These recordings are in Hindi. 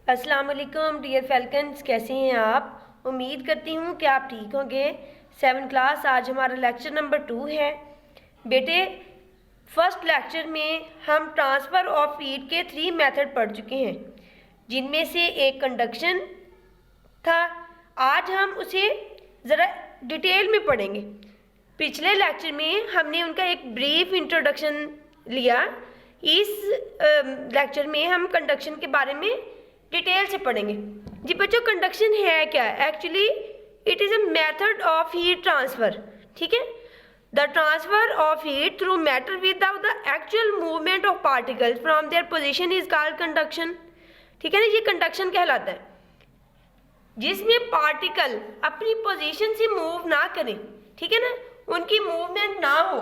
अस्सलाम वालेकुम डियर फैल्कन्स, कैसे हैं आप? उम्मीद करती हूँ कि आप ठीक होंगे। 7th क्लास, आज हमारा लेक्चर नंबर 2 है। बेटे, फर्स्ट लेक्चर में हम ट्रांसफ़र ऑफ हीट के 3 मेथड पढ़ चुके हैं, जिनमें से एक कंडक्शन था। आज हम उसे ज़रा डिटेल में पढ़ेंगे। पिछले लेक्चर में हमने उनका एक ब्रीफ इंट्रोडक्शन लिया। इस लेक्चर में हम कंडक्शन के बारे में डिटेल से पढ़ेंगे। जी बच्चों, कंडक्शन है क्या? Actually it is a method of heat transfer. ठीक है, the transfer of heat through matter without the actual movement of particles from their position is called conduction. ठीक है ना, ये कंडक्शन कहलाता है, जिसमें पार्टिकल अपनी पोजीशन से मूव ना करें। ठीक है ना, उनकी मूवमेंट ना हो,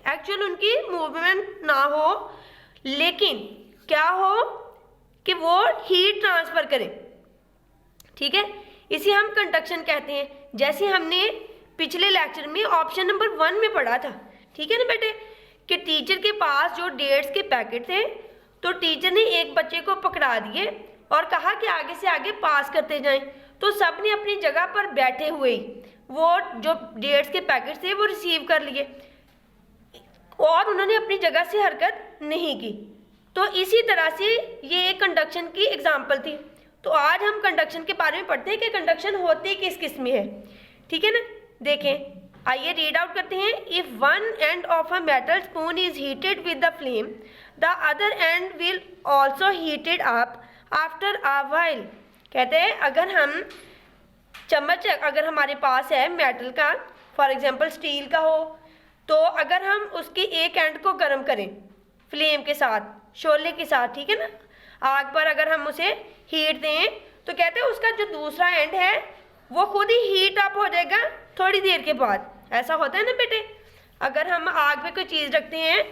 एक्चुअल उनकी मूवमेंट ना हो, लेकिन क्या हो कि वो हीट ट्रांसफ़र करें। ठीक है, इसे हम कंडक्शन कहते हैं। जैसे हमने पिछले लेक्चर में ऑप्शन नंबर 1 में पढ़ा था। ठीक है ना बेटे, कि टीचर के पास जो डेट्स के पैकेट थे, तो टीचर ने एक बच्चे को पकड़ा दिए और कहा कि आगे से आगे पास करते जाएं। तो सब ने अपनी जगह पर बैठे हुए वो जो डेट्स के पैकेट थे वो रिसीव कर लिए और उन्होंने अपनी जगह से हरकत नहीं की। तो इसी तरह से ये एक कंडक्शन की एग्जाम्पल थी। तो आज हम कंडक्शन के बारे में पढ़ते हैं कि कंडक्शन होती किस किस में है। ठीक है ना, देखें, आइए रीड आउट करते हैं। If one end of a metal spoon is heated with the flame, the other and will also heated up after a while. कहते हैं अगर हम चम्मच अगर हमारे पास है मेटल का, फॉर एग्जाम्पल स्टील का हो, तो अगर हम उसके एक एंड को गर्म करें फ्लेम के साथ, शोले के साथ, ठीक है ना, आग पर अगर हम उसे हीट दें, तो कहते हैं उसका जो दूसरा एंड है वो खुद ही हीट अप हो जाएगा थोड़ी देर के बाद। ऐसा होता है ना बेटे, अगर हम आग पे कोई चीज़ रखते हैं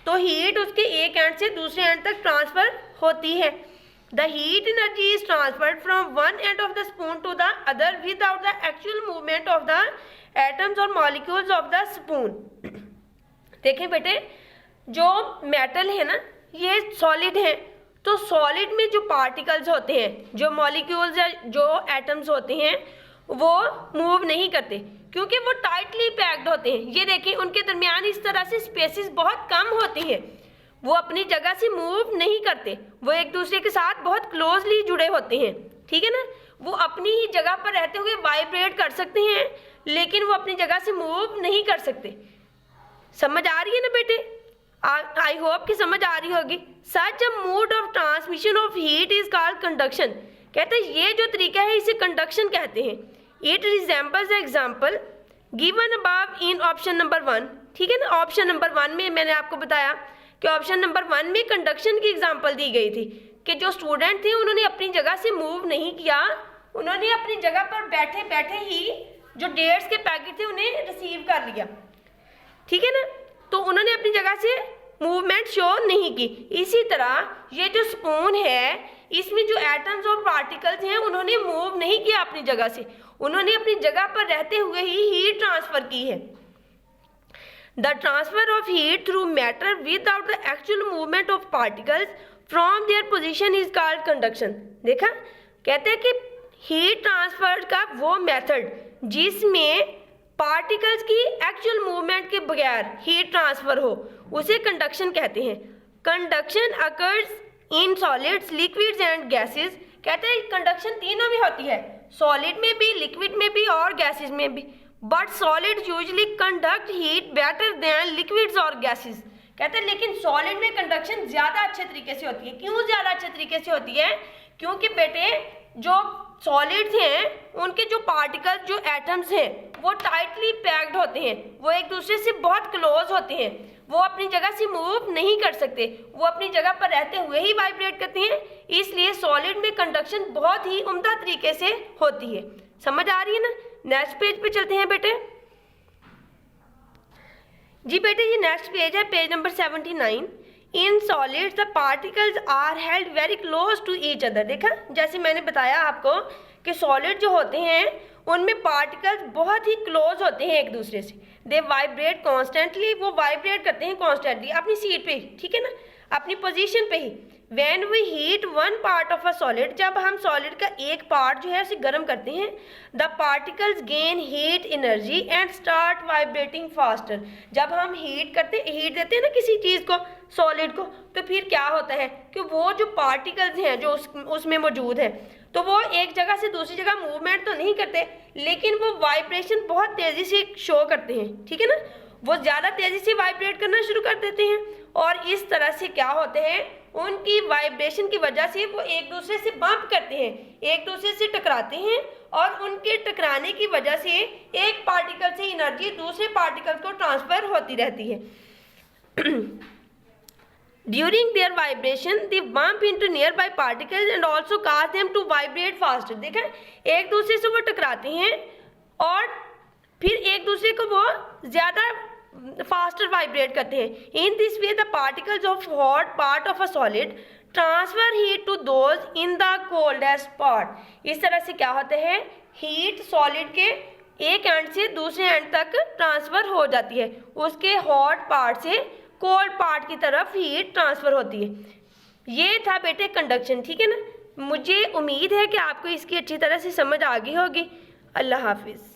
तो हीट उसके एक एंड से दूसरे एंड तक ट्रांसफ़र होती है। The heat energy is transferred from one end of the spoon to the other without the actual movement of the atoms और मॉलिक्यूल्स ऑफ द स्पून। देखें बेटे, जो मेटल है ना ये सॉलिड है, तो सॉलिड में जो पार्टिकल्स होते हैं, जो मॉलिक्यूल्स या जो एटम्स होते हैं, वो मूव नहीं करते क्योंकि वो टाइटली पैक्ड होते हैं। ये देखिए, उनके दरमियान इस तरह से स्पेसेस बहुत कम होती हैं, वो अपनी जगह से मूव नहीं करते, वो एक दूसरे के साथ बहुत क्लोजली जुड़े होते हैं। ठीक है ना, वो अपनी ही जगह पर रहते हुए वाइब्रेट कर सकते हैं, लेकिन वो अपनी जगह से मूव नहीं कर सकते। समझ आ रही है ना बेटे? आई होप कि समझ आ रही होगी। Such a mode of transmission of heat is called conduction. कहते हैं ये जो तरीका है इसे कंडक्शन कहते हैं। It resembles the example given above in option number 1। ठीक है ना, ऑप्शन नंबर 1 में मैंने आपको बताया कि ऑप्शन नंबर 1 में कंडक्शन की एग्जाम्पल दी गई थी कि जो स्टूडेंट थे उन्होंने अपनी जगह से मूव नहीं किया, उन्होंने अपनी जगह पर बैठे बैठे ही जो डेट्स के पैकेट थे उन्हें रिसीव कर लिया। ठीक है ना, तो उन्होंने अपनी जगह से मूवमेंट शो नहीं की। इसी तरह ये जो स्पून है, इसमें जो एटम्स और पार्टिकल्स हैं उन्होंने मूव नहीं किया अपनी जगह से, उन्होंने अपनी जगह पर रहते हुए ही हीट ट्रांसफर की है। The transfer of heat through matter without the actual movement of particles from their position is called conduction. देखा, कहते हैं कि हीट ट्रांसफर का वो मेथड जिसमें पार्टिकल्स की एक्चुअल मूवमेंट के बगैर हीट ट्रांसफर हो, उसे कंडक्शन कहते हैं। Conduction occurs in solids, liquids and gases. कहते हैं कंडक्शन तीनों में होती है, सॉलिड में भी, लिक्विड में भी और गैसेस में भी। But solids usually conduct heat better than liquids और गैसेस। कहते हैं लेकिन सॉलिड में कंडक्शन ज़्यादा अच्छे तरीके से होती है। क्यों ज़्यादा अच्छे तरीके से होती है? क्योंकि बेटे जो सॉलिड्स हैं उनके जो पार्टिकल्स, जो एटम्स हैं, वो टाइटली पैक्ड होते हैं, वो एक दूसरे से बहुत क्लोज होते हैं, वो अपनी जगह से मूव नहीं कर सकते, वो अपनी जगह पर रहते हुए ही वाइब्रेट करते हैं। इसलिए सॉलिड में कंडक्शन बहुत ही उम्दा तरीके से होती है। समझ आ रही है ना? नेक्स्ट पेज पे चलते हैं बेटे। जी बेटे, ये नेक्स्ट पेज है, page number 79। In solids the particles are held very close to each other. देखा, जैसे मैंने बताया आपको कि सॉलिड जो होते हैं उनमें पार्टिकल्स बहुत ही क्लोज होते हैं एक दूसरे से। दे वाइब्रेट कॉन्स्टेंटली, वो वाइब्रेट करते हैं कॉन्स्टेंटली अपनी सीट पे। ठीक है ना, अपनी पोजीशन पे ही। When we heat one part of a solid, जब हम सॉलिड का एक पार्ट जो है उसे गर्म करते हैं, the particles gain heat energy and start vibrating faster। जब हम हीट देते हैं ना किसी चीज़ को, सॉलिड को, तो फिर क्या होता है कि वो जो पार्टिकल्स हैं जो उसमें मौजूद है, तो वो एक जगह से दूसरी जगह मूवमेंट तो नहीं करते, लेकिन वो वाइब्रेशन बहुत तेज़ी से शो करते हैं, ठीक है ना, वो ज़्यादा तेज़ी से वाइब्रेट करना शुरू कर देते हैं। और इस तरह से क्या होते हैं, उनकी वाइब्रेशन की वजह से वो एक दूसरे से बम्प करते हैं, एक दूसरे से टकराते हैं, और उनके टकराने की वजह से एक पार्टिकल से एनर्जी दूसरे पार्टिकल को ट्रांसफर होती रहती है। During their vibration, they bump into nearby particles and also cause them to vibrate faster। देखा, एक दूसरे से वो टकराते हैं और फिर एक दूसरे को वो ज़्यादा फास्टर वाइब्रेट करते हैं। In this way the particles of hot part of a solid transfer heat to those in the coldest part. इस तरह से क्या होता है, हीट सॉलिड के एक एंड से दूसरे एंड तक ट्रांसफर हो जाती है, उसके हॉट पार्ट से कोल्ड पार्ट की तरफ हीट ट्रांसफर होती है। ये था बेटे कंडक्शन, ठीक है ना। मुझे उम्मीद है कि आपको इसकी अच्छी तरह से समझ आ गई होगी। अल्लाह हाफिज़।